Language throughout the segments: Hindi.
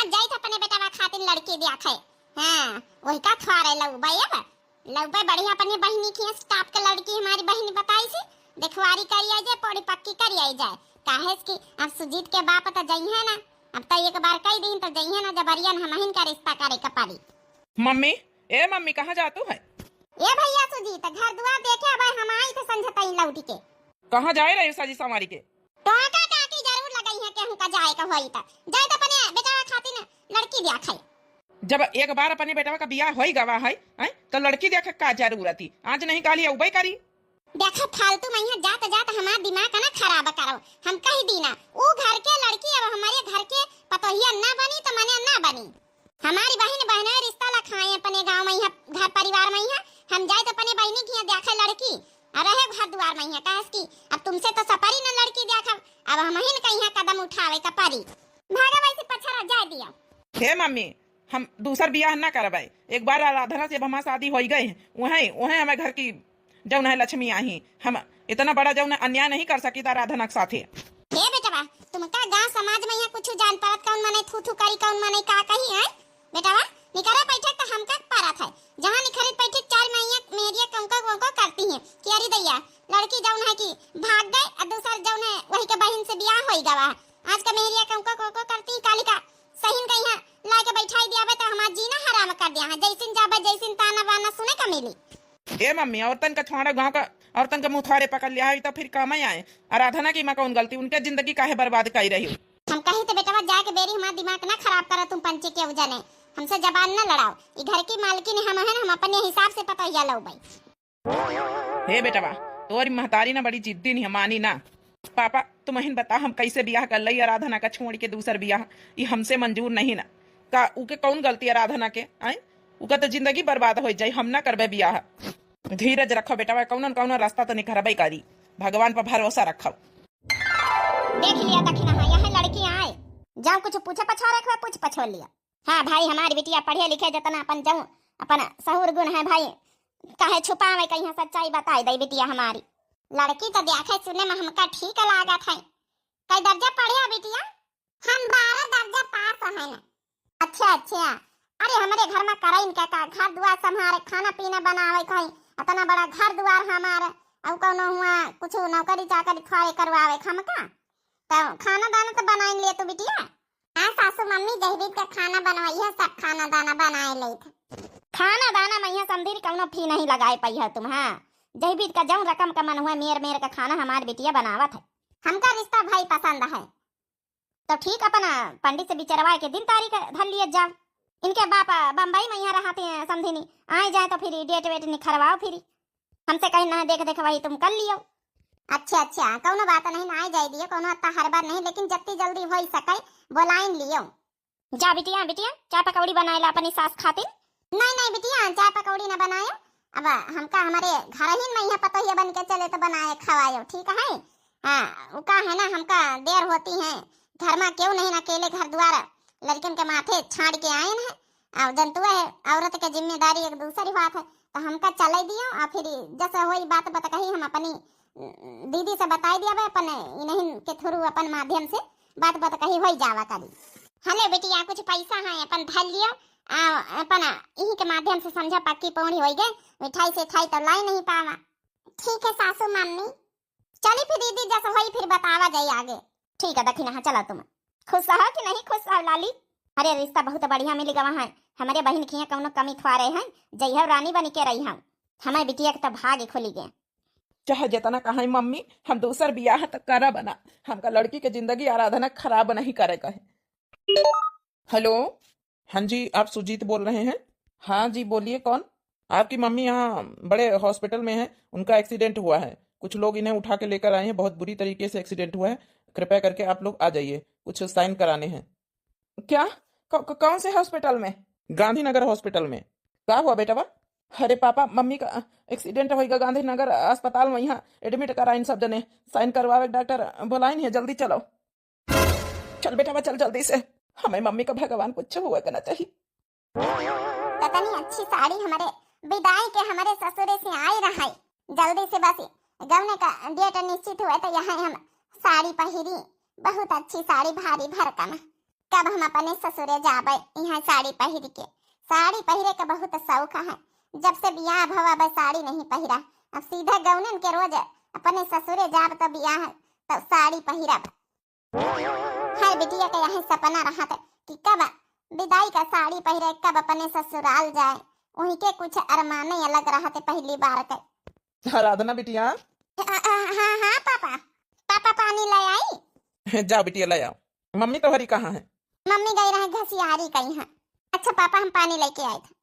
जाई था अपने बेटा खातिर लड़की देखे। हां वही का थवारे लउबा अब लउबा बढ़िया अपनी बहनी की स्टाफ के लड़की हमारी बहनी बताई सी देखवारी करी आई जाए पौड़ी पक्की करी आई जाए काहे कि अब सुजीत के बाप तो जई है ना अब तो एक बार कई दिन तो जई है ना जबरियन हमहिन का रिश्ता करे का पारी। मम्मी ए मम्मी कहाँ जातू है? ए भैया सुजीत घर दुआर देखे अब हम आई तो समझतई लौटी के कहाँ जाए रहे साजी समारी के? टोका टाकी जरूर लगई है के हम का जाए का होई त जाए त अपने बेटा खातिर लड़की देखे। जब एक बार अपने बेटा का बियाह होई गवा है तो लड़की देखे का जरूरत थी आज नहीं काली उबई करी देखा फालतू में यहाँ जात जात हमारा दिमाग ना खराब करो। हम कही दीना वो घर के लड़की अब हमारे घर के पतोहिया ना बनी तो मने ना बनी हमारी बहन रिश्ता लखाए अपने गांव में यहाँ घर परिवार में यहाँ हम जाए तो अपने बहनी की देखे लड़की रहे घर द्वार में यहाँ कहे कि अब तुमसे तो सपारी न लड़की देखा अब हम ही कहीं कदम उठावे कपारी भागा वैसे पछरा जाए दिया। हे मम्मी हम दूसर बियाह ना करवाए एक बार आराधना से हमारा शादी हो गए वहीं वहीं हमें घर की जौन है लक्ष्मी आई हम इतना बड़ा जौन अन्याय नहीं कर सकी आराधना के साथ। हे बेटा तुम का गांव समाज में यहाँ कुछ जान पारत कौन मने थू थू करी कौन मने का कही है बेटा निकरे बैठे तो हम का पारत है जहाँ निखरित बैठे 4 महीने मेरी कंको करती है कि अरे दैया लड़की जौन है कि भाग गए और दूसरा जौन है वही के बहन से ब्याह होई गवा आज का मेरी कंको करती कालिका सहीन कहीं है लाके बैठाई दिया बे तो हमार जीना हराम कर दिया है जैसिन जाबे जैसिन ताना बाना सुने का मिली। ए मम्मी औरतन का छोड़ा गांव का औरतन का मुथारे पकड़ लिया है तो फिर काम ही आए आराधना की मां कौन गलती उनके जिंदगी काहे बर्बाद कर रही हो। हम कही तो बेटा जाके बेरी हमारा दिमाग ना खराब करो तुम पंचे के उजाने हमसे जबान न लड़ाओ ये घर की मालकिन हम है हम अपने हिसाब से पता या लो भाई। हे बेटा तोरी महतारी ना बड़ी जिद्दी नहीं मानी ना पापा तुम हिन बता हम कैसे ब्याह कर लई आराधना का छोड़ के दूसर ब्याह ये हमसे मंजूर नहीं ना का उके कौन गलती आराधना के आए उका तो जिंदगी बर्बाद हो जाए हम ना करबे ब्याह। धीरज रखो बेटा कौन कौन रास्ता तो निखरबे करी भगवान पर भरोसा रखो। देख लिया दखिना यहाँ लड़की आए जाओ कुछ पूछे पछा रखो पूछ पछोड़ लिया। हाँ भाई हमारी बिटिया पढ़े लिखे जतना अपन जाऊं अपन सहूर गुण है भाई कहे छुपावे कहीं सच्चाई बताई दे बिटिया हमारी लड़की तो देखे सुने में हमका ठीक लागत है। कई दर्जा पढ़े बिटिया? हम 12 दर्जा पास है ना। अच्छा अरे हमारे घर में करे इनका का घर दुआर संभाले खाना पीना बनावे कहीं इतना बड़ा घर दुआर हमारा और कोनो हुआ कुछ नौकरी चाकरी खाए करवावे हमका तो खाना दाना तो बनाए ले तो बिटिया। हाँ सासू मम्मी जहबीत का खाना बनवाई है सब खाना दाना बनाए ले खाना दाना मैं समझी कौनो फी नहीं लगाए पाई है तुम। हाँ जहबीत का जौन रकम का मन हुआ मेर का खाना हमारी बिटिया बनावत है हमका रिश्ता भाई पसंद है तो ठीक अपना पंडित से बिचरवाए के दिन तारीख धर लिए जाओ। इनके बाप बम्बई में यहाँ रहते हैं समझी नहीं आए जाए तो फिर डेट वेट निखरवाओ फिर हमसे कहीं ना देख वही तुम कर लियो। अच्छा कौनो बात नहीं ना जाए दियो कोनो अत्ता हर बार नहीं लेकिन जितनी जल्दी हो सके बोलाइन लियो। जा बिटिया चाय पकौड़ी बनाए ला अपनी सास खातिर। नहीं बिटिया चाय पकौड़ी ना बनाए अब हमका हमारे घर ही में यहाँ पता ही बन के चले तो बनाए खवायो ठीक है। हाँ उका है ना हमका देर होती है घर में क्यों नहीं अकेले घर द्वार लड़किन के माथे छाड़ के आए हैं और जंतु है औरत के जिम्मेदारी एक दूसरी बात है तो हमका चले दियो और फिर जैसे वही बात बता कही हम अपनी दीदी से बताई दिया अपने इन्हीं के थ्रू अपन माध्यम से बात कही हो जावा करी। हले बेटिया कुछ पैसा है अपन धर लियो अपन यही के माध्यम से समझा पक्की पौड़ी हो गए मिठाई से खाई तो लाई नहीं पावा। ठीक है सासू मम्मी चली फिर दीदी जैसे वही फिर बतावा जाए आगे। ठीक है दखिना हाँ चला तुम खुश हो कि नहीं खुश हो लाली? अरे रिश्ता बहुत बढ़िया मिल गवा है हमारे बहन की कौनो कमी खवा रहे हैं जय रानी बनी के रही हम हमारे बिटिया के तो भाग्य खुली गए। चाहे जितना कहा मम्मी हम दूसर बियाह तक करा बना हमका लड़की के जिंदगी आराधना खराब नहीं करे कहे। हेलो हाँ जी आप सुजीत बोल रहे हैं? हाँ जी बोलिए कौन? आपकी मम्मी यहाँ बड़े हॉस्पिटल में है उनका एक्सीडेंट हुआ है कुछ लोग इन्हें उठा के लेकर आए हैं बहुत बुरी तरीके से एक्सीडेंट हुआ है कृपया करके आप लोग आ जाइए कुछ साइन कराने हैं। क्या कौन से हॉस्पिटल में? गांधीनगर हॉस्पिटल में। क्या हुआ बेटा? अरे पापा मम्मी का एक्सीडेंट होगा गांधीनगर अस्पताल में यहाँ एडमिट कराइन सब जने साइन करवावे डॉक्टर बुलाइन है जल्दी चलो। चल बेटा चल जल्दी से हमें मम्मी का भगवान कुछ हुआ करना चाहिए। कितनी अच्छी साड़ी हमारे विदाई के हमारे ससुरे से आई रहा है जल्दी से बस गवने का डेट निश्चित हुआ तो यहाँ हम साड़ी पहरी बहुत अच्छी साड़ी भारी भरकम कब हम अपने ससुरे जाबे यहाँ साड़ी पहिर के। साड़ी पहिरे का बहुत शौक है, जब से बियाह भवा बस साड़ी नहीं पहिरा। अब सीधा गौनन के रोज अपने ससुरे जाब तब बियाह तब साड़ी पहिरब। हर बिटिया का यही सपना रहा था कि कब विदाई का साड़ी पहिरे, कब अपने ससुराल जाए। वही के कुछ अरमाने अलग रहा थे पहली बार के। आराधना बिटिया। हाँ हाँ पापा। पापा पानी ले आई? जा बिटिया ले आओ। मम्मी तो हरी कहाँ है? मम्मी गई रहे घसियारी कहीं है। अच्छा पापा हम पानी लेके आए थे।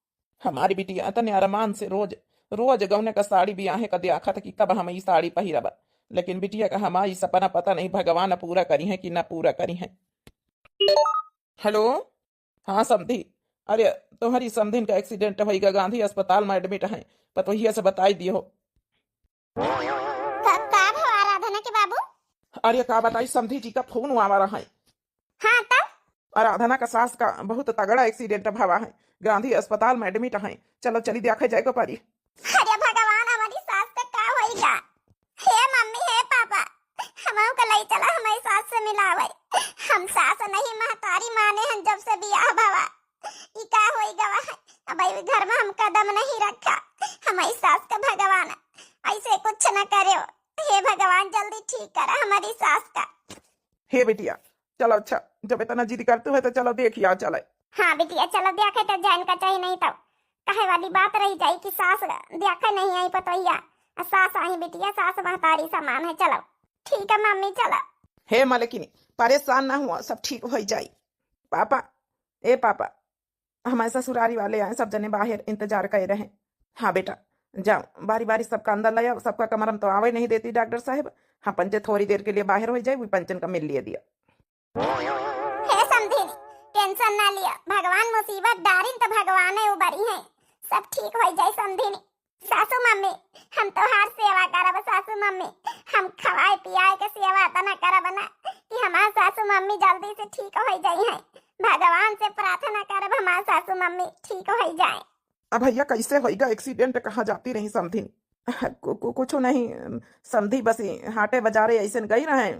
हमारी बिटिया तने अरमान से रोज रोज गौने का साड़ी बियाहे का देखा था कि कब हम ये साड़ी पहिरब, लेकिन बिटिया का हमारी सपना पता नहीं भगवान पूरा करी है कि ना पूरा करी है। हेलो, हाँ समधी। अरे तुम्हारी समधिन का एक्सीडेंट होगा, गांधी अस्पताल में एडमिट है, पतोहिया से बताई दियो। कब हो आराधना के बाबू? अरे का बताई, समधी जी का फोन आवा रहा है। हाँ तब? आराधना का सास का बहुत तगड़ा एक्सीडेंट भवा है, गांधी अस्पताल में एडमिट है। चलो चली देखे जाएगा पारी। अरे भगवान, हमारी सास का क्या होगा? हे मम्मी हे पापा, हमहू को ले चला हमारी सास से मिलावे। हम सास नहीं महतारी माने हैं जब से बियाह भवा। ई का होगा है? अब ये घर में हम कदम नहीं रखा। हमारी सास का भगवान ऐसे कुछ न करो। हे भगवान जल्दी ठीक करा हमारी सास का। हे बिटिया चलो, अच्छा जब इतना जिद करते हो तो चलो देखिए चले। हाँ बिटिया चलो देखे तो जान का चाहिए, नहीं तो कहे वाली बात रही जाए कि सास देखे नहीं आई पतोहिया। सास आई बिटिया, सास महतारी समान है। चलो ठीक है मम्मी चलो। हे मालिकिनी परेशान ना हुआ, सब ठीक हो जाए। पापा, ए पापा, हमारे ससुरारी वाले आए, सब जने बाहर इंतजार कर रहे हैं। हाँ बेटा जाओ, बारी बारी सबका अंदर ले आओ। सबका कमरम तो आवे नहीं देती डॉक्टर साहब। हाँ पंचे थोड़ी देर के लिए बाहर हो जाए, वो पंचन का मिल लिए दिया। हे समझी, टेंशन ना लिया, भगवान मुसीबत डारिन तो भगवान है उबरी है, सब ठीक हो जाए। समझी सासू मम्मी हम तो हर सेवा करब। सासू मम्मी हम खवाए पियाए के सेवा तना करब ना कि हमार सासू मम्मी जल्दी से ठीक हो जाए है। भगवान से प्रार्थना करब हमार सासू मम्मी ठीक हो जाए। अब भैया कैसे होगा एक्सीडेंट, कहाँ जाती रही समधी? कुछ नहीं समधी, बस हाटे बाजारे ऐसे गई रहे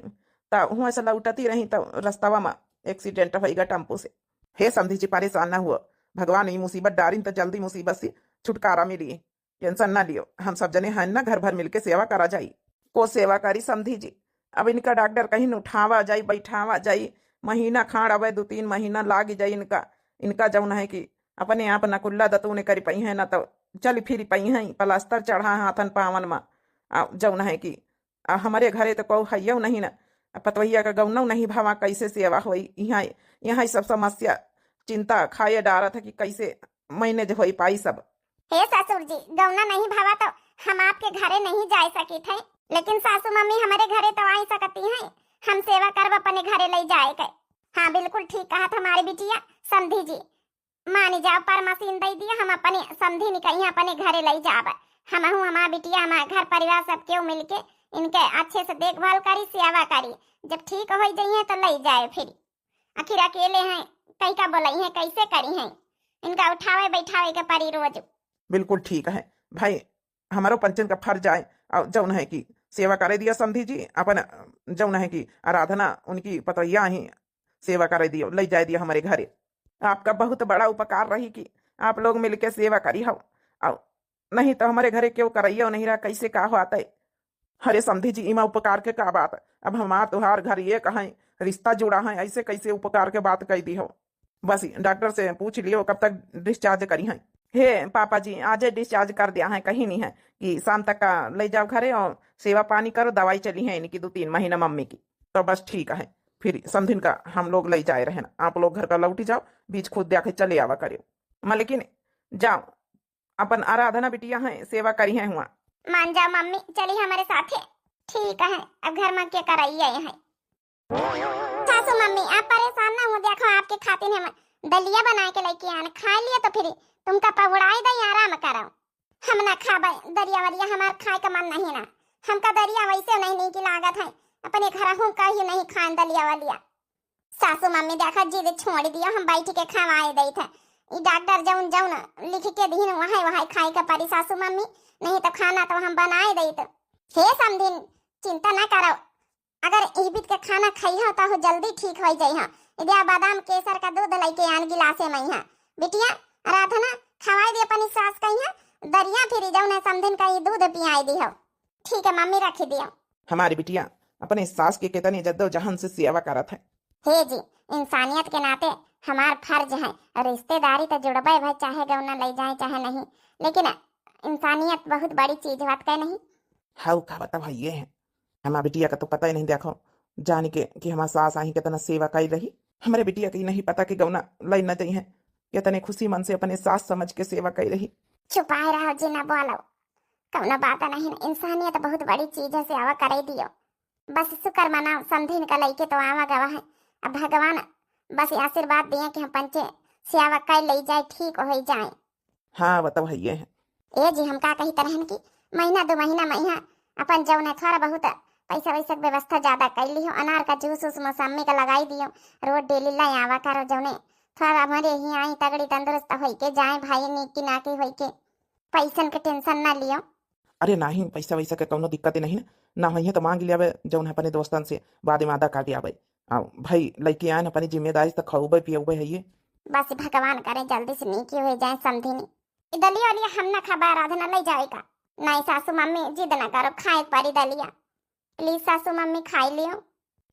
तो वहाँ से लौटती रही तो रास्तावा में एक्सीडेंट होगा टेम्पो से। हे समधी जी परेशान ना हुआ, भगवान ये मुसीबत डारिन तो जल्दी मुसीबत से छुटकारा मिली। टेंशन ना लियो, हम सब जने हैं ना, घर भर मिलके सेवा करा जाई। को सेवा करी समधी जी? अब इनका डॉक्टर कहीं उठावा जाई बैठावा जाई, महीना खाड़ अब 2-3 महीना लाग जाई इनका जौन है कि अपने आप न कुल्ला दतू ने करी पई है, ना तो चल फिर पई है, प्लास्टर चढ़ा हाथन पावन में। जौन है कि हमारे घरे तो कहू है नहीं ना, पतवैया का गौनौ नहीं भावा, कैसे सेवा होई। यहाँ सब समस्या चिंता खाए डारत है कि कैसे मैनेज हो पाई सब। हे ससुर जी, गौना नहीं भावा तो हम आपके घरे नहीं जा सकी थे, लेकिन सासू मम्मी हमारे घरे तो आ सकती हैं। हम सेवा करब अपने घरे ले जाए के। हाँ बिल्कुल ठीक कहा हमारी बिटिया समधी जी। मानी जाओ पर मशीन दे दिया, हम अपने समधी निकल अपने घरे ले जाब। हम हमारा बिटिया हमारे घर परिवार सब क्यों मिलके इनके अच्छे से देखभाल करी, सेवा करी। जब ठीक हो जाइए तो ले जाए फिर। आखिर अकेले हैं, कहीं का बोलाई है, कैसे करी हैं, इनका उठावे बैठावे के परी रोज। बिल्कुल ठीक है भाई, हमारो पंचन का फर्ज आए और जौन है कि सेवा करे दिया समधी जी। अपन जौन है कि आराधना उनकी पतैया ही सेवा करे दियो, ले जाए दिया हमारे घरे। आपका बहुत बड़ा उपकार रही कि आप लोग मिलके सेवा करी हो, और नहीं तो हमारे घरे क्यों करइयो नहीं रहा, कैसे का होता है। अरे समधी जी इमा उपकार के का बात, अब हमार तुहार घर ये कहें रिश्ता जुड़ा है, ऐसे कैसे उपकार के बात कह दी हो। बस डॉक्टर से पूछ लियो कब तक डिस्चार्ज करी है। हे पापा जी आज डिस्चार्ज कर दिया है, कहीं नहीं है कि शाम तक का ले जाओ घरे और सेवा पानी करो, दवाई चली है इनकी 2-3 महीना मम्मी की, तो बस ठीक है। फिर समधिन का हम लोग ले जाए रहे ना, आप लोग घर का लौटी जाओ, बीच खुद देखे चले आवा करियो। लेकिन जाओ अपन आराधना बिटिया है सेवा करी है हुआ। मान जाओ मम्मी, चली हमारे साथ है। ठीक है, अब घर में क्या कराइए है। सासू मम्मी आप परेशान ना हो, देखो आपके खातिर हम दलिया बना के लेके आने, खा लिया तो फिर तुमका पहुड़ाई दई आराम करो। हम ना खाबे दरिया वरिया, हमार खाए का मन नहीं ना। हमका दरिया वैसे नहीं की लागत है, अपने घर हूँ कहीं नहीं खान दलिया वालिया। सासू मम्मी देखा जिद छोड़ दिया, हम बैठ के खवाए दई थे। डॉक्टर जौन जौन लिख के दीन वहां वहां खाए का परी सासू मम्मी, नहीं तो खाना तो हम बनाए दई। तो हे समधिन चिंता ना करो, अगर ईबित के खाना खाई हो तो जल्दी ठीक हो जाई। इधर बादाम केसर का दूध लेके आन गिलासे में यहाँ बिटिया आराधना खवाई दे अपनी सास का यहाँ दरिया फिर जाऊन समधिन का ये दूध पियाई दी हो। ठीक है मम्मी रखी दियो। हमारी बिटिया अपने सास की कितनी जद्दोजहद से सेवा करत है। हे जी इंसानियत के नाते हमार फर्ज है, रिश्तेदारी तो जुड़बे भाई चाहे गौना ले जाए चाहे नहीं, लेकिन इंसानियत बहुत बड़ी चीज बात कह नहीं। हाँ का बता भाई ये है हमारी बिटिया का तो पता ही नहीं। देखो जान के कि हमारा सास आई कितना सेवा कर रही, हमारे बिटिया की नहीं पता कि गौना लाई न चाहिए कितने खुशी मन से अपने सास समझ के सेवा कर रही। छुपाए रहो जी ना बोलो कौनो बात नहीं, इंसानियत बहुत बड़ी चीज है, सेवा कर दियो। बस शुक्र मनाओ समधिन का लइके तो आवा गवा है। अब भगवान बस आशीर्वाद दिए कि हम पंचे सेवा कर ले जाए ठीक हो जाए। हाँ बता भाई ये है। ए जी हम का कही तरहन की महीना 2 महीना महीना अपन जौन है थोड़ा बहुत पैसा वैसा के व्यवस्था ज्यादा कर लियो, अनार का जूस उस मौसमी का लगाई दियो, रोज डेली लाई आवा करो जौने थोड़ा हमारे ही आई तगड़ी तंदुरुस्त हो के जाए भाई नीकी नाकी हो के पैसन के टेंशन ना लियो। अरे नहीं पैसा वैसा के कोनो दिक्कत नहीं ना वही तो मांग लिया जौन अपने दोस्तन से बाद में आधा काट आवे भाई लड़के आए अपनी जिम्मेदारी से खौबे पियबे है ये। बस भगवान करे जल्दी से नीकी हो जाए समधिनी। दलिया वलिया हम ना खा आराधना ले जाएगा नहीं सासू मम्मी जिद ना करो खाए पारी दलिया प्लीज सासू मम्मी खाई लियो।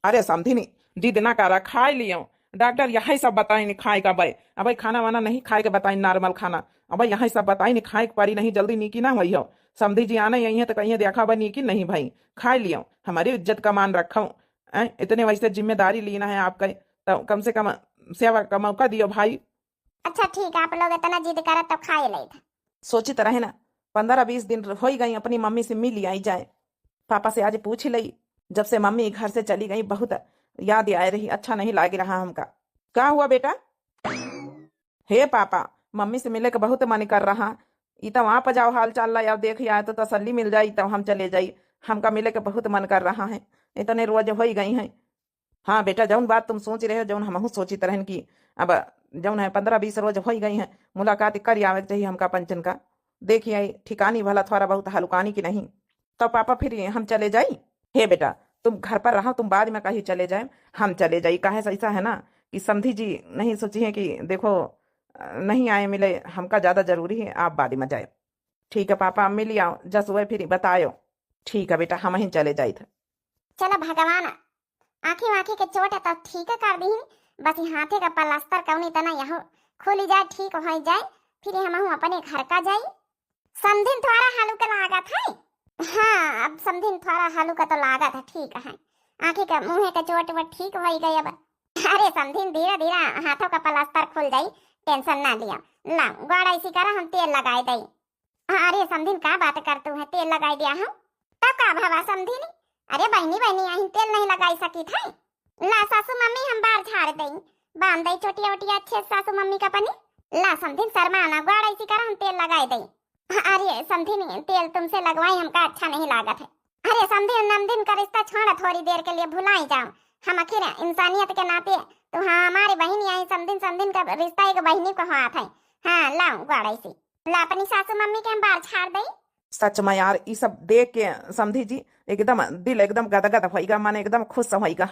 अरे समझी जिद ना करा खाए लियो, डॉक्टर यही सब बताई नहीं खाए का भाई। अब खाना वाना नहीं खाए के बताई नॉर्मल खाना, अब यही सब बताई नहीं खाए के पारी नहीं जल्दी नीकी ना हुई हो। समझी जी आना यही है तो कहीं देखा बा नीकी नहीं भाई खाए लियो, हमारी इज्जत का मान रखो। इतने वैसे जिम्मेदारी लेना है आपका तो कम से कम सेवा का मौका दियो भाई। अच्छा ठीक है आप लोग इतना जिद करा तो खाए ले था। सोची तरह है ना 15-20 दिन हो ही गई अपनी मम्मी से मिली आई जाए, पापा से आज पूछ लई। जब से मम्मी घर से चली गई बहुत याद आ रही, अच्छा नहीं लग रहा हमका। क्या हुआ बेटा? हे पापा मम्मी से मिले का बहुत मन कर रहा, ई तो वहाँ पर जाओ हाल चाल ला अब देख आए तो तसल्ली मिल जाई तब हम चले जाई, हमका मिले का बहुत मन कर रहा है, इतने रोज हो ही गई हैं। हाँ बेटा जौन बात तुम सोच रहे हो जौन हमहू सोची तरहन की अब जौन है 15-20 रोज हो ही गई हैं, मुलाकात कर आवे चाहिए हमका पंचन का देखिए ठिकानी भला थोड़ा बहुत हलुकानी की नहीं। तो पापा फिर हम चले जाई? हे बेटा तुम घर पर रहो, तुम बाद में कहीं चले जाए हम चले जाई। काहे से ऐसा है ना कि समधी जी नहीं सोची है कि देखो नहीं आए मिले हमका ज्यादा जरूरी है, आप बाद में जाए। ठीक है पापा मिल आओ जस हुए फिर बतायो। ठीक है बेटा हम ही चले जाए थे। चलो भगवान आँखी वाँखी के चोट है तो ठीक है कर दी, बस हाथे का प्लास्टर कौनी तना यहाँ खोली जाए ठीक हो जाए फिर हम अपने घर का जाए। समधिन थोड़ा हालू का लागा था। हाँ अब समधिन थोड़ा हालू का तो लागा था ठीक है, आँखी का मुँह का चोट वो ठीक हो गई अब। अरे समधिन धीरे धीरे हाथों का प्लास्टर खुल जाई टेंशन ना लिया। ला गोड़ा इसी करा हम तेल लगाए दई। अरे समधिन का बात करतू है तेल लगाई दिया हम तब का भावा समधिन। अरे बहनी बहनी यहीं तेल नहीं लगाई सकी था। ला सासू मम्मी हम बाहर झाड़ दई बांध दई चोटिया वोटिया अच्छे सासू मम्मी का पनी। ला समधिन शर्माना गोड़ा इसी करा हम तेल लगाए दई। अरे समधिन तेल तुमसे लगवाई हमका अच्छा नहीं लागत है। अरे समधिन नमदिन का रिश्ता छोड़ा थोड़ी देर के लिए भुलाई जाओ, हम आखिर इंसानियत के नाते तो हाँ हमारी बहन यही समधिन समधिन का रिश्ता एक बहनी को हुआ था। हाँ लाओ गोड़ा इसी ला अपनी सासू मम्मी के हम बाहर छाड़ दई। सच में यार ये सब देख के समधी जी एकदम दिल एकदम गदगद होगा, मन एकदम खुश होगा।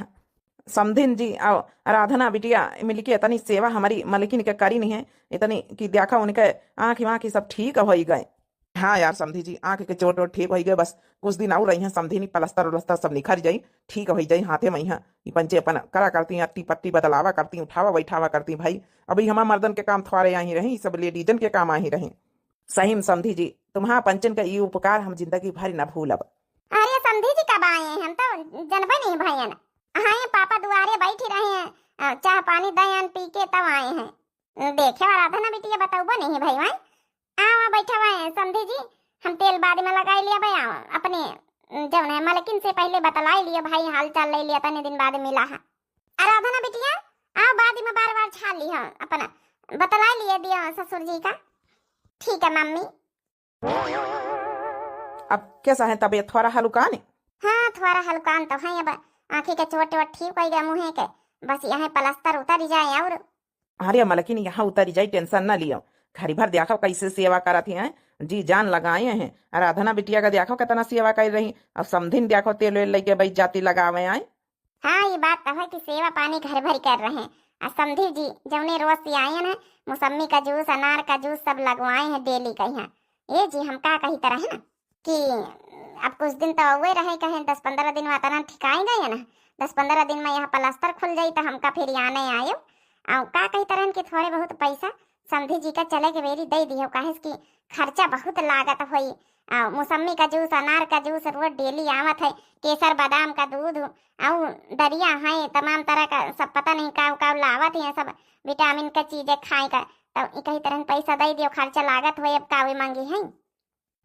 समधिन जी आओ आराधना बिटिया मिलके इतनी सेवा हमारी मलकिन के करी नहीं है इतनी कि देखा उनके आँख वाँख सब ठीक हो गए। हाँ यार समधी जी आँख के चोट वोट ठीक हो गए, बस कुछ दिन और रही हैं समधी नहीं प्लस्तर उलस्तर सब निखर जाई ठीक हो जाई हाथे में यहाँ ये पंचे अपन करा करती हैं अट्टी पट्टी बदलावा करती उठावा बैठावा करती भाई। अभी हमारा मर्दन के काम थोड़े यहाँ ही रहे सब लेडीजन के काम आ ही रहे। सही में समधी जी तुम्हारा पंचन का ये उपकार हम जिंदगी भर न भूलब। अरे समधी जी कब आए हैं हम तो जनबे नहीं भैया ना। हाँ पापा दुआरे बैठी रहे हैं चाह पानी दयान पी के तब आए हैं। देखे आराधना बिटिया बताऊबो नहीं भाई वहाँ आओ बैठा हुआ है समधी जी हम तेल बाद में लगाई लिया भाई आओ अपने जब ने मलकिन से पहले बतलाई लिया भाई हाल चाल ले लिया तने दिन बाद मिला है। आराधना बिटिया आओ बाद में बार बार छाल लिया अपना बतलाई लिया दिया ससुर जी का। ठीक है मम्मी। अब कैसा है तबीयत थोड़ा हल्कान? हाँ थोड़ा हल्कान तो है, अब आँखी के चोट वोट ठीक हो गया मुँह के बस यहाँ प्लास्टर उतर जाए और। अरे मलकिन यहाँ उतर जाए टेंशन ना लियो, घड़ी भर देखो कैसे सेवा करत हैं जी जान लगाए हैं। आराधना बिटिया का देखो कितना सेवा कर रही, अब समधिन देखो तेल वेल लेके बैठ जाती लगावे आए। हाँ ये बात तो है कि सेवा पानी घर भर कर रहे हैं। और समधी जी जौने रोज से आए हैं मौसम्मी का जूस अनार का जूस सब लगवाए हैं डेली का यहाँ। ये जी हम का कही तरह है ना कि अब कुछ दिन तो हुए रहे कहे 10-15 दिन में इतना ठिकाई गए ना 10-15 दिन में यहाँ प्लास्टर खुल जाई तो हमका फिर आने आयो। और का कही तरह कि थोड़े बहुत पैसा समधी जी का चले के बेरी दे दियो काहे कि खर्चा बहुत लागत हुई। मौसम्मी का जूस अनार का जूस रोज डेली आवत है केसर बादाम का दूध और दरिया है तमाम तरह का सब पता नहीं का लावत है सब विटामिन का चीजें खाए का तो कहीं तरह पैसा दे दियो खर्चा लागत हुई अब कावे मांगी है।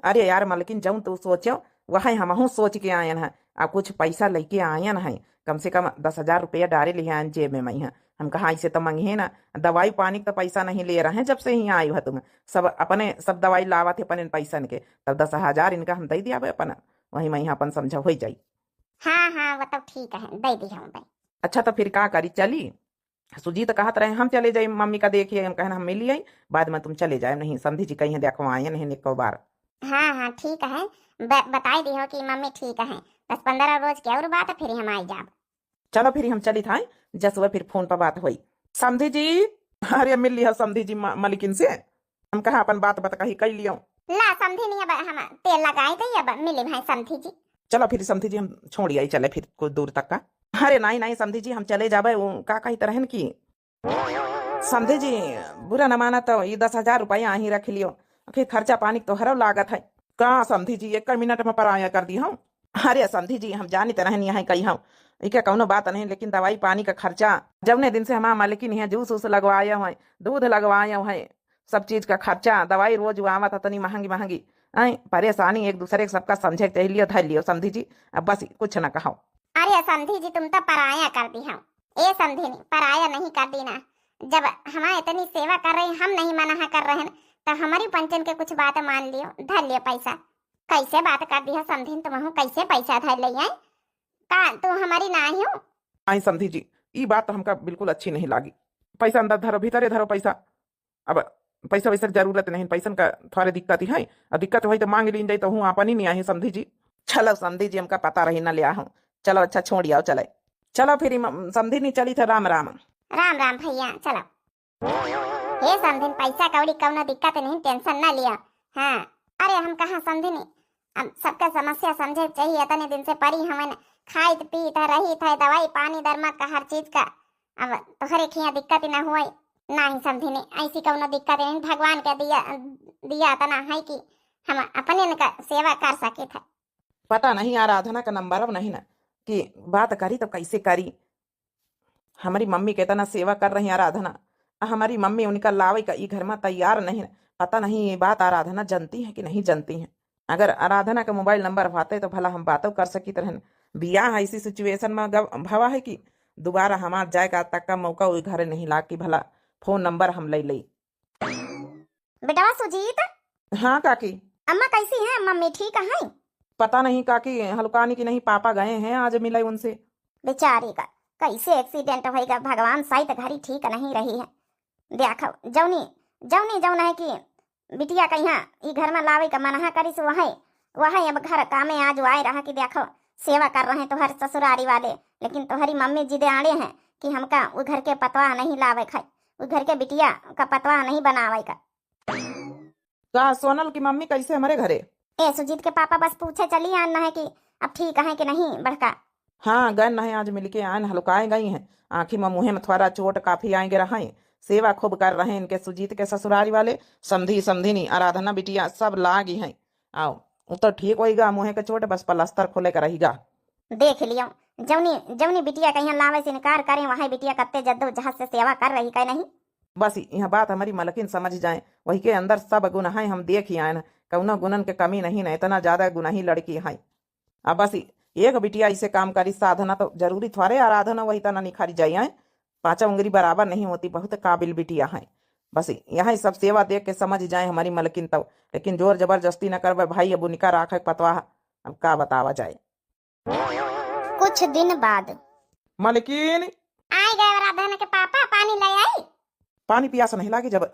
अरे यार मलकिन जऊं तू सोचो वही हमहू सोच के आयन है आ कुछ पैसा लेके आयन है कम से कम 10,000 रुपया डारे ले आयन जेब में मैं हम कहा ऐसे तो मंगे ना दवाई पानी का पैसा नहीं ले रहे हैं जब से ही आई हो तुम सब अपने सब दवाई लावा थे अपन पैसा के तब 10,000 इनका हम दे दिया अपन वही मैं अपन समझा हो जाई। हाँ हाँ वो तो ठीक है दे दी हम भाई। अच्छा तो फिर का करी चली सुजीत कहत रहे हम चले जाए मम्मी का देखिए हम कहना हम मिली आई बाद में तुम चले जाए नहीं समझी जी कहीं देखो आए नहीं निको बार। हाँ हाँ ठीक है बताई दी हो कि मम्मी ठीक है 10-15 रोज की और बात है फिर हम आई जाब। चलो फिर हम चली था जस वह फिर फोन पर बात हुई समझी जी अरे मिल लिया समझी जी मलिकिन से हम कहा अपन बात बता कही कह लियो ला समझी नहीं अब हम तेल लगाए थे अब मिले भाई समझी जी। चलो फिर समझी जी हम छोड़ी आई चले फिर कुछ दूर तक का। अरे नहीं नहीं समझी जी हम चले जाबे का कही तरह की समझी जी बुरा न माना तो ये 10,000 रुपया ही रख लियो फिर खर्चा पानी तो हर लागत है का समझी जी 1 मिनट में पराया कर दी हूँ। अरे समझी जी हम जानी तरह नहीं कही हूँ इके कौनो बात नहीं लेकिन दवाई पानी का खर्चा जबने दिन से हमारा मालिकिन है जूस उस लगवाए हुए दूध लगवाए हुए सब चीज का खर्चा दवाई रोज आवत तनी महंगी महंगी आई परेशानी एक दूसरे के सबका समझे चाहिए धर लियो समझी जी अब बस कुछ न कहो। अरे समधी जी तुम तो पराया कर दी हम ए समधी नहीं पराया नहीं कर दी ना जब हमारे इतनी सेवा कर रहे हम नहीं मना कर रहे हैं तो हमारी पंचन के कुछ बात मान लियो धर लियो पैसा कैसे बात कर दी है समधी तुम कैसे पैसा धर लिया का तू हमारी ना ही हो। आई समझी जी ये बात तो हमका बिल्कुल अच्छी नहीं लगी पैसा अंदर धरो भीतरे धरो पैसा अब पैसा वैसा जरूरत नहीं पैसा का थोड़े दिक्कत ही है और दिक्कत हुई तो मांग ली जाए तो हूँ आपन ही नहीं आई समझी जी। चलो समझी जी हमका पता रही ना लिया हूँ चलो अच्छा छोड़ आओ चले चलो फिर समझी नहीं चली था राम राम राम राम भैया चलो हे समझी पैसा कौड़ी कौनो दिक्कत नहीं टेंशन ना लिया। हाँ अरे हम कहाँ समझी नहीं अब सबका समस्या समझे चाहिए इतने दिन से परी हमें खाई पी था रही था दवाई पानी दरमत का हर चीज का अब तोहरे खिया दिक्कत ही ना हुई ना ही समझी नहीं ऐसी कौनो दिक्कत नहीं भगवान का दिया तना है कि हम अपने का सेवा कर सके थे। पता नहीं आराधना का नंबर अब नहीं ना कि बात करी तो कैसे करी हमारी मम्मी के तना सेवा कर रही आराधना हमारी मम्मी उनका लावे का ई घर में तैयार नहीं पता नहीं ये बात आराधना जानती है कि नहीं जानती है अगर आराधना का मोबाइल नंबर पाते तो भला हम बातों कर सकी तरह बियाह ऐसी सिचुएशन में भवा है कि दोबारा हमार जाएगा तक का मौका वही घर नहीं ला कि भला फोन नंबर हम ले ली। बेटा सुजीत हाँ काकी अम्मा कैसी है मम्मी ठीक है पता नहीं काकी हल्कानी की नहीं पापा गए हैं आज मिले उनसे बेचारी का कैसे एक्सीडेंट होएगा भगवान शायद घड़ी ठीक नहीं रही है देखो जौनी जौनी जौन है कि बिटिया का यहाँ ई घर में लावे का मना करिस वही अब घर कामे आज आए रहा कि देखो सेवा कर रहे हैं तुम्हारे ससुरारी वाले लेकिन तुम्हारी मम्मी जिदे आड़े हैं कि हमका वो घर के पतवा नहीं लावे खाए वो घर के बिटिया का पतवा नहीं बनावे का। सोनल की मम्मी कैसे हमारे घरे ए सुजीत के पापा बस पूछे चली आना है कि अब ठीक है कि नहीं बड़का। हाँ गन नहीं आज मिलके आन हल्काए गई हैं आँखी में मुँह में थोड़ा चोट काफी आएंगे रहे सेवा खूब कर रहे हैं इनके सुजीत के ससुरारी वाले समधी समधिनी आराधना बिटिया सब लागी हैं आओ तो ठीक होगा मुँह के चोट बस प्लास्टर खोले का रहेगा। देख लियो जौनी जौनी बिटिया कहीं लावे से इनकार करें वही बिटिया कत्ते जद्दोजहद से सेवा कर रही कहीं नहीं बस यह बात हमारी मलकिन समझ जाए वही के अंदर सब गुण है हम देख ही आए न कौनो गुणन के कमी नहीं न इतना ज्यादा गुनाही लड़की है अब बस एक बिटिया इसे काम करी साधना तो जरूरी थोड़े आराधना वही तना निखारी जाए 5 उंगली बराबर नहीं होती बहुत काबिल बिटिया है बस यहाँ सब सेवा देख के समझ जाए हमारी मलकिन तब लेकिन जोर जबरदस्ती न कर भाई अब उनका राखे पतवा अब का बतावा जाए। कुछ दिन बाद मलकिन आए गए आराधना के पापा पानी ले आई पानी प्यास नहीं लागी जब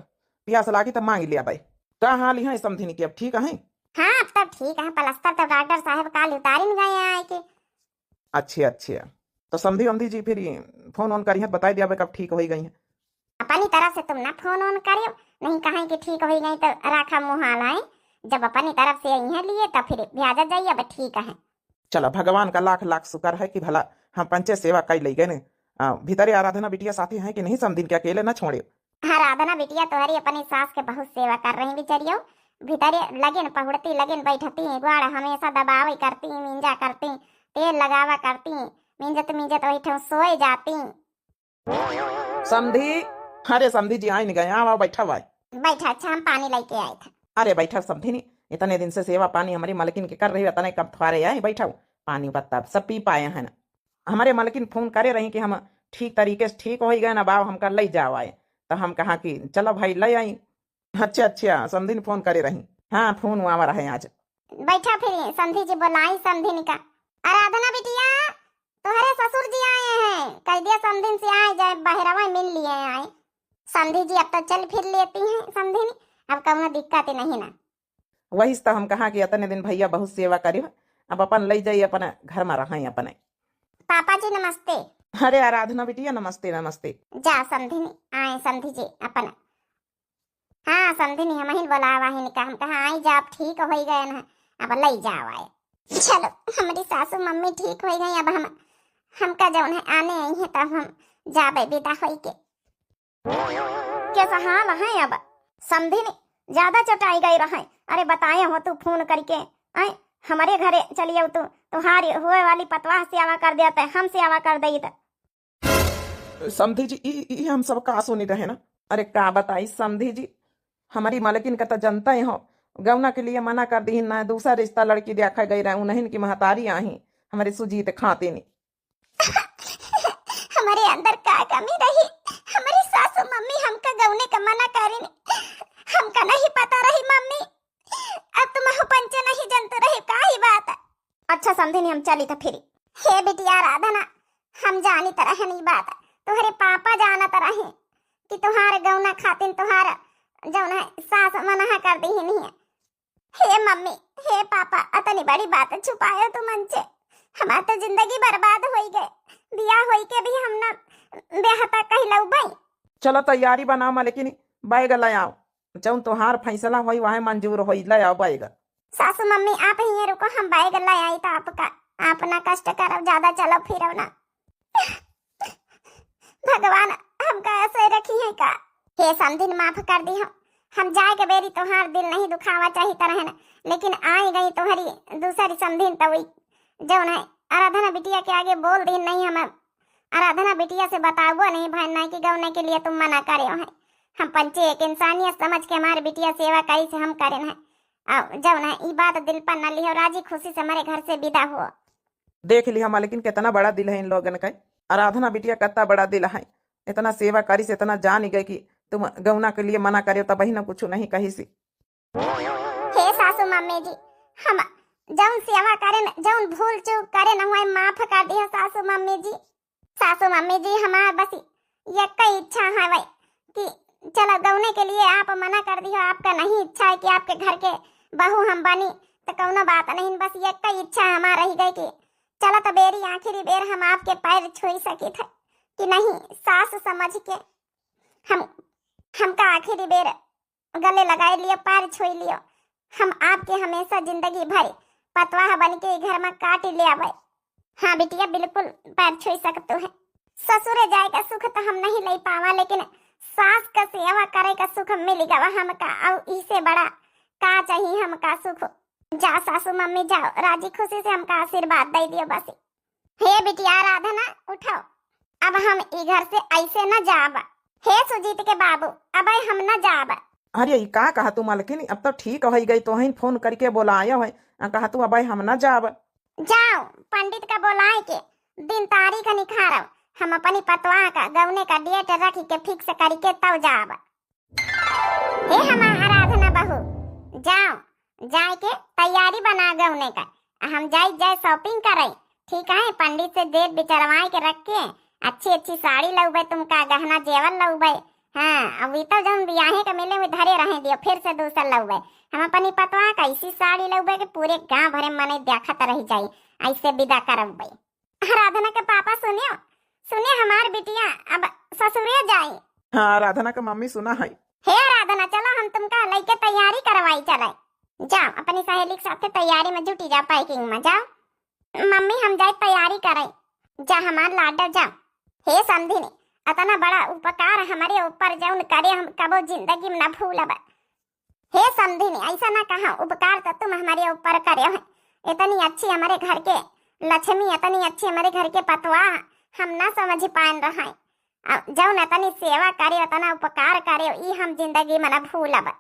प्यास लागी तब मांग लिया भाई का हाल है समझी की अब ठीक है हाँ तब ठीक है प्लास्टर तब डॉक्टर साहब काल उतारिन गए आए के अच्छे अच्छे तो समधी वमधी जी फिर फोन ऑन करिए, बताई दिया कब ठीक हो गई है। अपनी तरफ से तुम ना फोन ऑन करियो, नहीं कहें कि ठीक हो गई तो राखा मुँह आए। जब अपनी तरफ से यहाँ लिए तो फिर ब्याजा जाइए, अब ठीक है। चला भगवान का लाख लाख शुक्र है कि भला हम पंचे सेवा कई ले गए ने। भीतरे आराधना बिटिया साथी हैं कि नहीं, समदिन के अकेले न छोड़े। आराधना बिटिया तुम्हारी अपनी सास के बहुत सेवा कर रही बेचारियों। भीतरे लगन पहुड़ती लगन बैठती ग्वाड़ हमेशा दबावे करती, मिंजा करती, तेल लगावा करती, मिंजत मिंजत बैठो सोए जाती। समधी, अरे समधी जी आई नहीं गए, आओ बैठा हुआ। बैठा, अच्छा हम पानी लेके आए थे। अरे बैठा समधी नहीं, इतने दिन से सेवा पानी हमारी मलकिन के कर रही है, कब थोड़े आए बैठा हूँ, पानी बत्ता सब पी पाए हैं ना। हमारे मलकिन फोन करे रही कि हम ठीक तरीके से ठीक हो ही गए ना बाब, हमका ले जाओ आए। तो हम कहा कि चलो भाई ले आई। अच्छा अच्छा, समधी ने फोन करे रही। हाँ फोन हुआ रहे आज। बैठा फिर समधी जी बोलाई, समधी का आराधना बिटिया तुम्हारे ससुर जी आए हैं, कह दिया समधी से आए जाए बहरवा मिल लिए आए। समधी जी अब तो चल फिर लेती हैं समधी ने, अब कौनो दिक्कत नहीं ना। वही तो हम कहा कि इतने दिन भैया बहुत सेवा करी, अब अपन ले जाइए अपन घर में रहे अपने। पापा जी नमस्ते। अरे आराधना बिटिया नमस्ते नमस्ते। जा समधी ने आए, समधी जी अपन। हाँ समधी ने हम ही बोलावा ही का, हम कहा आई जा, अब ठीक हो ही गए ना, अब ले जाओ आए। चलो हमारी सासू मम्मी ठीक हो गई, अब हमका जौन है आने आई है, तब हम जाबे विदा होई के। कैसा हाल है अब? समधी ने ज्यादा चटाई गई रहे। अरे बताए हो तू फोन करके, आए हमारे घरे चलिए, तू तुम्हारी हुए वाली पतवाह से आवा कर देते, हम से आवा कर दई। समधी जी ई हम सब का सुनी रहे ना। अरे का बताई समधी जी, हमारी मालकिन का तो जनता ही हो, गौना के लिए मना कर दी ना, दूसरा रिश्ता लड़की देखा गई रहा, उन्हीं की महतारी आई हमारी सुजीत खाते नहीं। हमारे अंदर क्या कमी रही, हमारी सासू मम्मी हमका गौने का मना करी, हमका नहीं पता रही मम्मी। अब तुम पंचे नहीं जानते रही का ही बात है। अच्छा समझे नहीं, हम चली था फिर। हे बिटिया राधना, हम जानी तरह नहीं बात, तुम्हारे पापा जाना तरह कि तुम्हारे गौना खातिन तुम्हारा जौन है सास मना कर दी ही नहीं है। हे मम्मी, हे पापा, इतनी बड़ी बात छुपाए तुम हमसे, हमारी तो जिंदगी बर्बाद हो गए, बिया होई के भी हम ना बेहता कही लऊ भाई। चलो तैयारी बनाओ मालकिन, बैग ले आओ, जौन तुहार फैसला होई वह मंजूर होई, ले आओ बैग। सासू मम्मी आप ही रुको, हम बैग ले आई तो आपका आप ना कष्ट करो, ज्यादा चलो फिरो ना। भगवान हमका ऐसे रखी है का। हे समधिन माफ कर दी, हम जाए के बेरी तुम्हार दिल नहीं दुखावा चाहिए तरह ना, लेकिन आई गई तुम्हारी दूसरी समधिन तो वही जौन है आराधना बिटिया के आगे बोल दी नहीं, हम आराधना बिटिया से बताओ नहीं भाई नहीं कि गौने के लिए तुम मना करे हो। हम पंचे एक इंसानियत समझ के हमारे बिटिया सेवा करी से हम करें हैं, और जौन है ये बात दिल पर न लियो, राजी खुशी से हमारे घर से विदा हो। देख लिया मालकिन कितना बड़ा दिल है इन लोगन का, आराधना बिटिया कितना बड़ा दिल है, इतना सेवा करी से इतना जान गए कि तुम गौना के लिए मना करे तब ही ना कुछ नहीं कही सी। हे सासू मम्मी जी, हम जौन सेवा करे जौन भूल चूक करे न हुआ माफ कर दिया सासू मम्मी जी। सासू मम्मी जी हमारा बस ये कई इच्छा है भाई कि चलो गौने के लिए आप मना कर दियो, आपका नहीं इच्छा है कि आपके घर के बहू हम बनी तो कौनो बात नहीं, बस ये कई इच्छा हमारा रही गई कि चलो तो बेरी आखिरी बेर हम आपके पैर छुई सके थे कि नहीं, सास समझ के हमका आखिरी बेर गले लगाए लियो, पैर छुई लियो, हम आपके हमेशा जिंदगी भर पतवाह बन के घर में काट ले आवे। हाँ बिटिया बिल्कुल पैर छुई सकते है। ससुरे जाए का सुख तो हम नहीं ले पावा, लेकिन सास का सेवा करे का सुख मिलेगा हमका, और इससे बड़ा का चाहिए हमका सुख। जा सासू मम्मी जाओ, राजी खुशी से हमका आशीर्वाद दे दियो बस। हे बिटिया राधना उठो, अब हम ई घर से ऐसे न जाब। हे सुजीत के बाबू, अब हम न जाब। अरे ये का कहा तू मालकिन, अब तो ठीक हो गई, तो ही फोन करके बोलाया है, कहा तू अब हम न जाब। जाओ पंडित का बोलाए के दिन तारीख निखारो, हम अपनी पतवाह का गौने का डेट रखी के फिक्स करके तब जाब। हे हमारा आराधना बहू, जाओ जाए के तैयारी बना गौने का, हम जाए शॉपिंग करे, ठीक है? पंडित से डेट बिचरवाए के रख के अच्छी अच्छी साड़ी लउबे, तुमका गहना जेवर लउबे। हाँ अभी तो जब ब्याहे का मिले में धरे रहे दियो, फिर से दूसरा लउबे। हम अपनी पतवा का ऐसी साड़ी लउबे के पूरे गांव भरे मने देखत रह जाई, ऐसे विदा करब। आराधना के पापा सुनियो, सुने हमार बिटिया अब ससुरे जाई। हाँ आराधना का मम्मी सुना है। हे आराधना चलो हम तुमका लेके तैयारी करवाई चले। जाओ अपनी सहेली के साथ तैयारी में जुटी जा, पैकिंग में जाओ। मम्मी हम जाए तैयारी करें। जा हमार लाडा जा। हे समझी अतना बड़ा उपकार हमारे ऊपर जौन करे हम कबो जिंदगी में न भूलब। हे समझी ऐसा ना कहा, उपकार तो तुम हमारे ऊपर करे हो। इतनी अच्छी हमारे घर के लक्ष्मी, इतनी अच्छी हमारे घर के पतवा हम ना समझ पान रहा है। जौन इतनी सेवा करे उतना उपकार करे ई हम जिंदगी में न भूलब।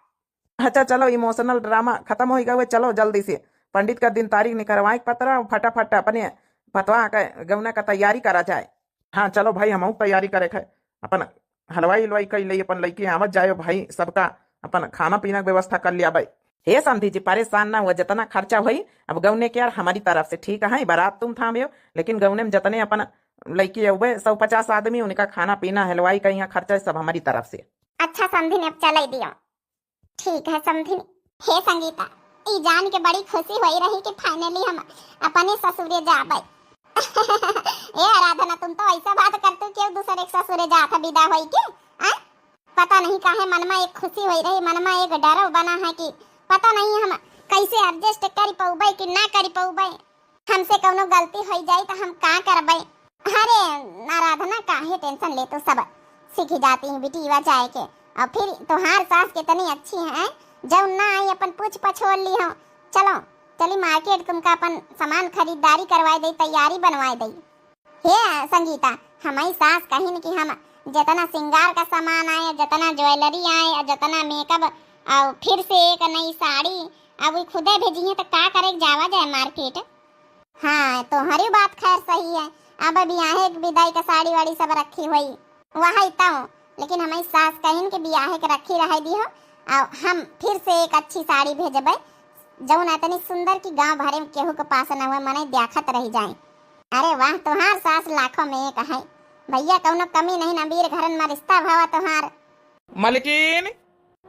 अच्छा चलो इमोशनल ड्रामा खत्म हो गया, चलो जल्दी से पंडित का दिन तारीख निकलवाए पतरा, फटाफट अपने पतवा का गवना का तैयारी करा जाए। हाँ चलो भाई हम तैयारी करे खे, अपन हलवाई हलवाई कर ली, अपन लड़की आवत जाए भाई, सबका अपन खाना पीना की व्यवस्था कर लिया भाई। हे समझी जी परेशान ना हुआ, जितना खर्चा हुई अब गवने के यार हमारी तरफ से, ठीक है बारात तुम थामे लेकिन गवने में जितने अपन लड़की हुए 150 आदमी उनका खाना पीना हलवाई का यहाँ खर्चा सब हमारी तरफ से। अच्छा समझी अब चल दियो, ठीक है समझी। हे संगीता ई जान के बड़ी खुशी हुई रही कि फाइनली हम अपने ससुरे जाबे। ए आराधना तुम तो ऐसा बात करते क्यों दूसरे के ससुरे जाता विदा होई के? पता नहीं काहे मन में एक खुशी हुई रही, मन में एक डर बना है कि पता नहीं हम कैसे एडजस्ट कर पाऊबे कि ना कर पाऊबे, हमसे कोनो गलती हो जाए तो हम का करबे। अरे आराधना काहे टेंशन ले, तो सब सीख जाती है बेटी वा जाए के। और फिर तुम्हार सास कितनी अच्छी है, जब ना आई अपन पूछ पछोड़ ली हो। चलो चली मार्केट तुमका अपन सामान खरीदारी करवाई दे, तैयारी बनवाई दे। हे संगीता हमारी सास कहीं कि हम जितना श्रृंगार का सामान आए, जितना ज्वेलरी आए, जितना मेकअप और फिर से एक नई साड़ी अब वो खुदे भेजी है तो का करे जावा जाए मार्केट। हाँ तो हरी बात खैर सही है, अब ब्याहे विदाई का साड़ी वाड़ी सब रखी हुई वही तो, लेकिन हमारी सास कहीं के ब्याहे के रखी रह दी हो और हम फिर से एक अच्छी साड़ी भेजबे जौन इतनी सुंदर की गांव भरे में केहू के पास न हुए, मने देखत रह जाए। अरे वाह तुहार सास लाखों में एक है भैया, कौनो कमी नहीं ना, वीर घरन में रिश्ता भावा तुहार। मलकिन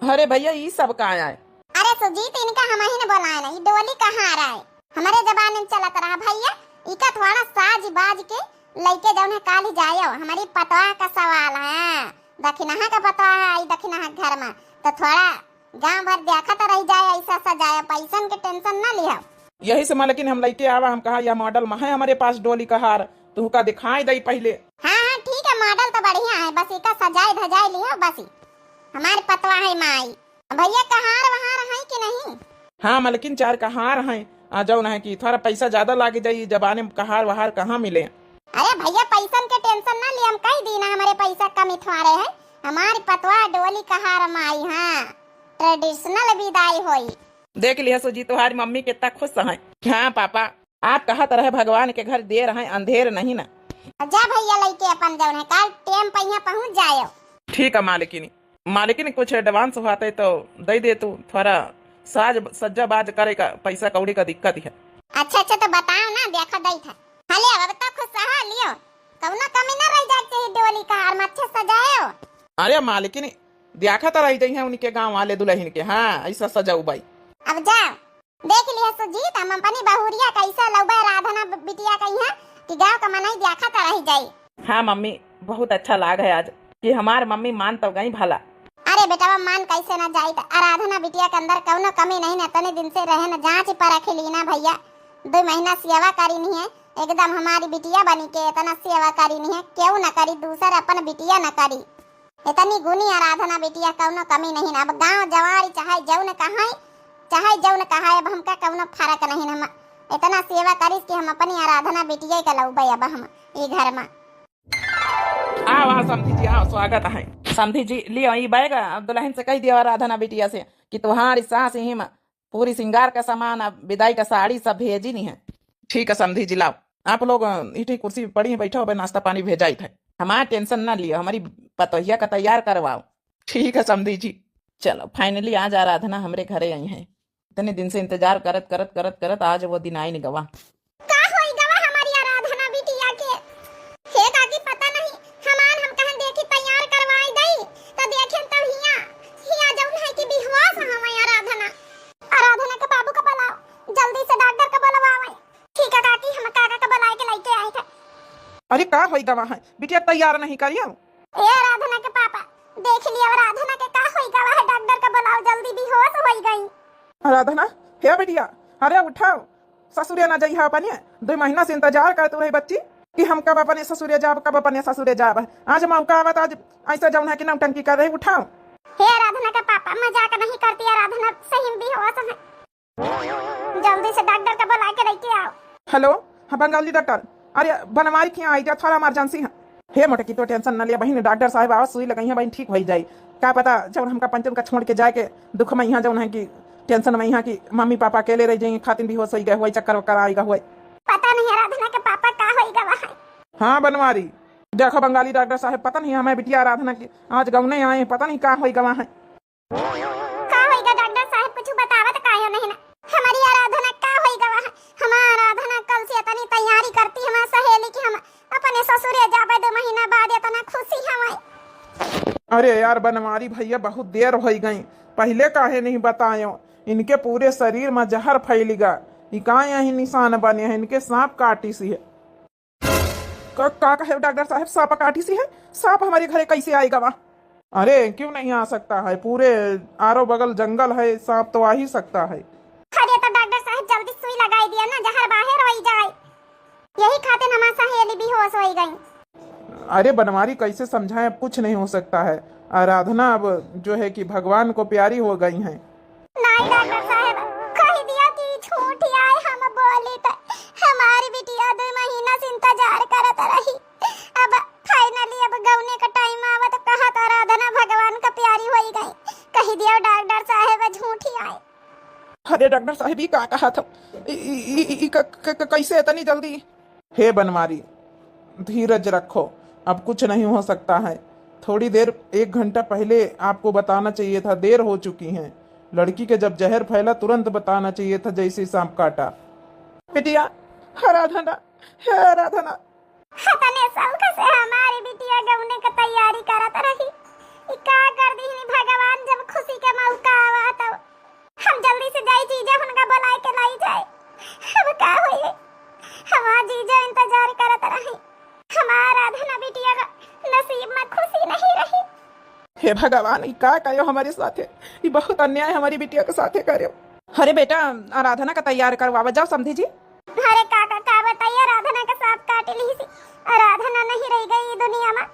अरे भैया ये सब कहाँ आए? अरे सुजीत इनका हम ही ने बुलाया ना, ये डोली कहाँ आ रहा है? हमारे जबान में चलत रहा भैया, इका थोड़ा साज बाज के लइके जौन है काल ही जायो। हमारी पतवा का सवाल है, दक्षिणा का पतवा है आई दक्षिणा घर में, तो थोड़ा गांव भर देखा तो रह जाए, ऐसा सजाया पैसन के टेंशन ना लिया। यही से लेकिन हम लइके आवा, हम कहा यह मॉडल में है हमारे पास डोली का हार, तुमका दिखाई दई पहले। हाँ हाँ ठीक है मॉडल तो बढ़िया है, बस इका सजाए धजाए लियो बस। हमारे पतवा है माई भैया का हार वहार है कि नहीं? हाँ मलकिन 4 का हार है, आ जाओ ना कि थोड़ा पैसा ज्यादा लागे जाई, जबाने में कहार वहार कहाँ मिले। अरे भैया पैसन के टेंशन ना लिए, हम कह दी ना हमारे पैसा कम इथवारे है। हमारी पतवा डोली कहार माई, हाँ ट्रेडिशनल विदाई होई। देख लिया सुजी तुम्हारी मम्मी कितना खुश है। हाँ पापा आप कहा तरह भगवान के घर देर है अंधेर नहीं ना। जा भैया लइके अपन जौन है काल टेम पे यहाँ पहुँच जायो। ठीक है मालिकिन कुछ एडवांस होते तो दे दे, तू थोड़ा साज सज्जा बाज करे का पैसा कौड़ी का दिक्कत है। अच्छा अच्छा तो बताओ ना, देखा दई था हले अब तो खुश रहा लियो, कौनो कमी ना रह जाए चाहिए डोली का हार में अच्छे सजायो। अरे मालिकिन देखा तो रह जाई है उनके गाँव वाले दुल्हन के, हाँ ऐसा सजाऊ भाई। अब जाओ देख लिया सुजीत, हम अपनी बहुरिया कैसा लौबा राधना बिटिया कही है कि गाँव का मनाई देखा तो रह जाये। हाँ मम्मी बहुत अच्छा लाग है आज कि हमार मम्मी मान तो गई भला। अरे बेटा वो मान कैसे ना जाए, आराधना बिटिया के अंदर कौनो कमी नहीं न, इतने दिन से रहे न जांच पर रखे ली ना भैया। 2 महीना सेवा करी नहीं है, एकदम हमारी बिटिया बनी के इतना सेवा करी नहीं है, क्यों न करी दूसर अपन बिटिया न करी। इतनी गुनी आराधना बिटिया कौनो कमी नहीं। अब गाँव जवारी चाहे जौन कहा अब हमका कौनो फर्क नहीं, हम इतना सेवा करी कि हम अपनी आराधना बिटिया के लौबे अब हम ये घर में। आओ समधी जी आओ, स्वागत है। समधी जी लियो ये बैग, दुल्हन से कह दिया आराधना बिटिया से कि तुम्हारी सास ही पूरी श्रृंगार का सामान विदाई का साड़ी सब भेजी नहीं है। ठीक है समधी जी लाओ, आप लोग इठी कुर्सी पड़ी है बैठो, नाश्ता पानी भेजाई थे, हमारा टेंशन ना लियो, हमारी पतोहिया का तैयार करवाओ। ठीक है समधी जी। चलो फाइनली आज आराधना हमारे घरे आई है, इतने दिन से इंतजार करत करत करत करत आज वो दिन आई नहीं गवा। का होई गवा हमारी आराधना बिटिया के? हे काकी पता नहीं हमान हम कहां देखी तैयार करवाई गई तो देखें तो हिया जौन है कि विश्वास हमारी आराधना के बाबू का बुलाओ, जल्दी से डॉक्टर का बुलवाओ। ठीक है काकी, हम काका का बुलाए के लेके आए थे, का होई गवा है बिटिया तैयार नहीं करियो। ए आराधना के पापा देख लिया, आराधना के का होई गवा है, डॉक्टर का बुलाओ जल्दी, बेहोश होई गई। आराधना हे बिटिया, अरे उठाओ, ससुरे ना जाइए अपने, 2 महीना से इंतजार करते रही बच्ची कि हम कब अपने ससुरे जाब, कब अपने ससुरे जाब। आज मौका आवत, आज ऐसा जाऊन है कि नौटंकी कर रहे, उठाओ। हे आराधना का पापा मजाक नहीं करती, आराधना सही में बेहोश है, जल्दी से डॉक्टर का बुला के लेके आओ। हेलो, हाँ बंगाली डॉक्टर, अरे बनवारी क्या आई जा, थोड़ा इमरजेंसी है। हे मोटे की तो टेंशन न लिया बहन, डॉक्टर साहब आवाज सुई लगाई है बहन, ठीक हो जाए। क्या पता जब हमका पंचन का छोड़ के जाए के दुख में यहाँ जौन है कि टेंशन में यहाँ की मम्मी पापा अकेले रह जाएंगे, खातिर भी हो सही गए हुए, चक्कर वक्कर आएगा हुए। पता नहीं आराधना के पापा का होई गवा है। हाँ बनवारी, देखो बंगाली डॉक्टर साहब, पता नहीं हमें बिटिया आराधना की आज गौने आए, पता नहीं का होई गवा है। का होईगा डॉक्टर साहब, कुछ बतावत कायो नहीं ना। हमारी आराधना का होई गवा है, हमारा आराधना कल से इतनी तैयारी करती हमारी सहेली की हम अपने ससुरे जाबे 2 महीना बाद, इतना खुशी हमारी। अरे यार बनवारी भैया, बहुत देर हो गई, पहले काहे नहीं बतायो। इनके पूरे शरीर में जहर फैलेगा, इका यही निशान बने हैं, इनके सांप काटी सी है। का कहे डॉक्टर साहब, सांप काटी सी है? सांप हमारे घरे कैसे आएगा वहाँ? अरे क्यों नहीं आ सकता है, पूरे आरो बगल जंगल है, सांप तो आ ही सकता है। अरे तो डॉक्टर साहब जल्दी सुई लगाई दिया ना, जहर बाहर हो जाए, यही खातिर हमारी सहेली बेहोश हो गई। अरे बनवारी कैसे समझाएं, अब कुछ नहीं हो सकता है। आराधना अब जो है कि भगवान को प्यारी हो गई हैं। नहीं डॉक्टर साहब, कह दिया कि झूठ आए, हम बोली तो हमारी बिटिया 2 महीना से इंतजार करत रही, अब फाइनली अब गौने का टाइम आवा तो कहा तो आराधना भगवान का प्यारी हो गई। कह दिया डॉक्टर साहब झूठ आए। अरे डॉक्टर साहब ही का कहा था, कैसे इतनी जल्दी? हे बनवारी धीरज रखो, अब कुछ नहीं हो सकता है। थोड़ी देर 1 घंटा पहले आपको बताना चाहिए था, देर हो चुकी है। लड़की के जब जहर फैला तुरंत बताना चाहिए था, जैसे सांप काटा। बिटिया आराधना, हे आराधना, तने सौख से हमारी बिटिया गौने का तैयारी करत रही, ई का कर दी भगवान, जब खुशी के मौका आवा तो हम जल्दी से जाई जीजा उनका बुलाए के लाई जाए। अब का होई, हमारा जीजा इंतजार करत रही, हमारा आराधना बिटिया का नसीब में खुशी नहीं रही। हे भगवान, ई का कयो हमारे साथे, ये बहुत अन्याय हमारी बिटिया के साथे करो। अरे बेटा आराधना का तैयार करवावा जाओ समझी जी। अरे काका का बताइए, आराधना का सांप काट ली सी, आराधना नहीं रह गई दुनिया में।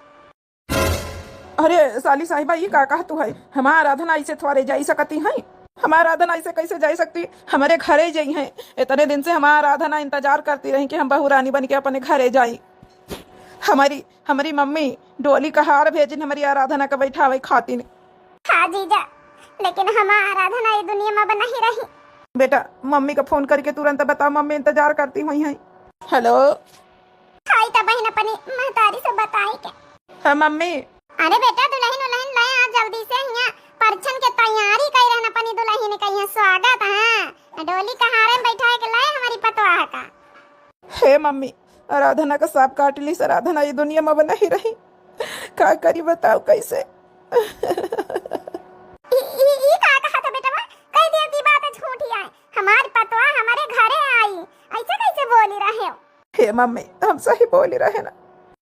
अरे साली साहिबा, ये का कहा तू है? हमारा आराधना ऐसे थोड़े जा सकती है? हमारा आराधना ऐसे कैसे जा सकती? हमारे घरे जाई हैं, इतने दिन से हमारा आराधना इंतजार करती रही कि हम बहू रानी बन के अपने घरे जाई। हमारी मम्मी डोली का हार भेजिन हमारी आराधना का बैठावे खातिर। हाँ जीजा, लेकिन हमारा आराधना ये दुनिया में नहीं रही। बेटा मम्मी का फोन करके तुरंत बता, मम्मी इंतजार करती हुई है। हेलो, हाय तो बहन अपनी महतारी से बताई के। हाँ मम्मी। अरे बेटा दुल्हन उल्हन ले आ जल्दी से, यहाँ परछन के तैयारी कर रहन अपनी दुल्हन का, यहाँ स्वागत है, डोली का हार में बैठाए के लाए हमारी पतवाह का। हे मम्मी, आराधना का सांप काट ली, आराधना ये दुनिया में नहीं रही, क्या करी बताओ कैसे? ई का कहा था बेटा, कह दिया की बात झूठी है, हमारी पतवाह हमारे घरे आई, ऐसे कैसे बोली रहे हो? हे मम्मी हम सही बोल रहे ना।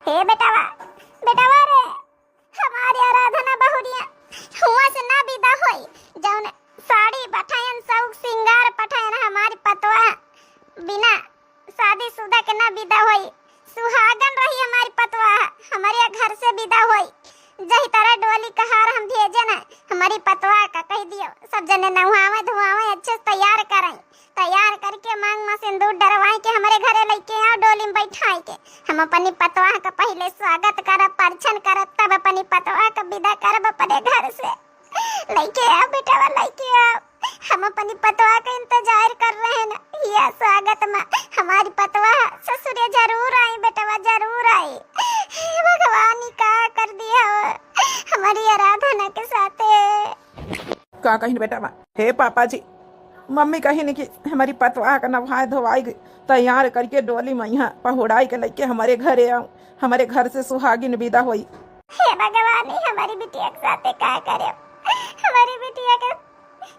हे बेटावा रे, हमारी आराधना बहुरिया हुआ से ना विदा होई, जौन साड़ी पठायन सौक सिंगार पठायन हमारी पतवाह बिना शादीशुदा के ना विदा होई, सुहागन रही हमारी पतवाह, हमारे घर से विदा होई। जही तरह डोली का हार हम भेजे ना हमारी पतवाह का, कह दियो सब जने नहावे धुआवे अच्छे से तैयार करें, तैयार करके मांग में सिंदूर डरवाई के हमारे घरे लेके आओ, डोली में बैठाई के हम अपनी पतवाह का पहले स्वागत करब, परछन करब, तब अपनी पतवाह का विदा करब अपने घर से। लेके आओ बेटा, लेके आओ, हम अपनी पतवाह का इंतजार कर रहे हैं ना, यह स्वागत में हमारी पतवाह ससुरे जरूर आई बेटा, जरूर आई। भगवान ही का कर दिया हमारी आराधना के साथ। का कहीं बेटा, हे पापा जी, मम्मी कही नहीं कि हमारी पतवाह का नवाए धोवाई तैयार करके डोली में यहाँ पहुड़ाई के लेके हमारे घरे आऊं, हमारे घर से सुहागिन विदा हुई। हे भगवान ही हमारी बिटिया के साथ क्या करे, हमारी बिटिया के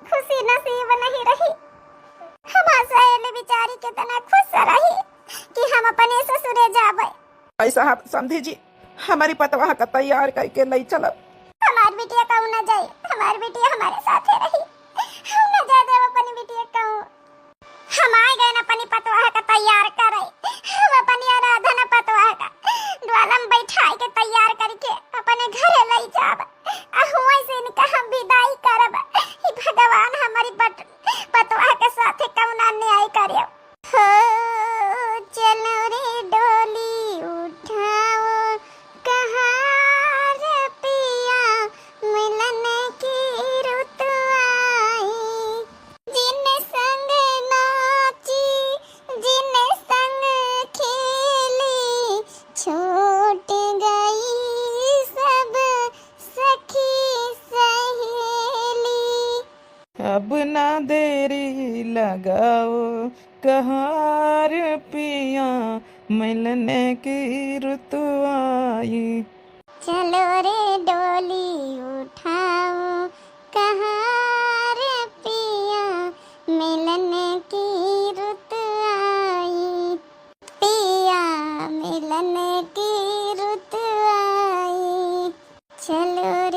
खुशी नसीब नहीं रही, हमारी सहेली बेचारी कितना खुश रही कि हम अपने ससुरे जाबे, ऐसा आप समझी जी, हमारी पतवाह का तैयार करके लई चलो। हमार बिटिया कहूँ न जाए, हमार बिटिया हमारे साथ रही, हम न जा देव अपनी बिटिया कहूँ। हम आ गए न अपनी पतवाह का तैयार करे, हम अपनी आराधना पतवाह का द्वालम बैठाई के तैयार करके अपने घरे लई जाब, हुआ से इनका हम विदाई करब। हे भगवान हमारी पतवाह के साथे कौना न्याय करियो। हो चलो रे डोली उठाओ, कहाँ रे पिया मिलन की रुत आई। जिन संग नाची, जिन संग खेली, छूट गई सब सखी सहेली। अब ना देरी लगाओ, कहाँ रे पिया मिलने की रुत आई। चलो रे डोली उठाओ, कहाँ रे पिया मिलन की रुत आई। पिया मिलन की रुत आई, चलो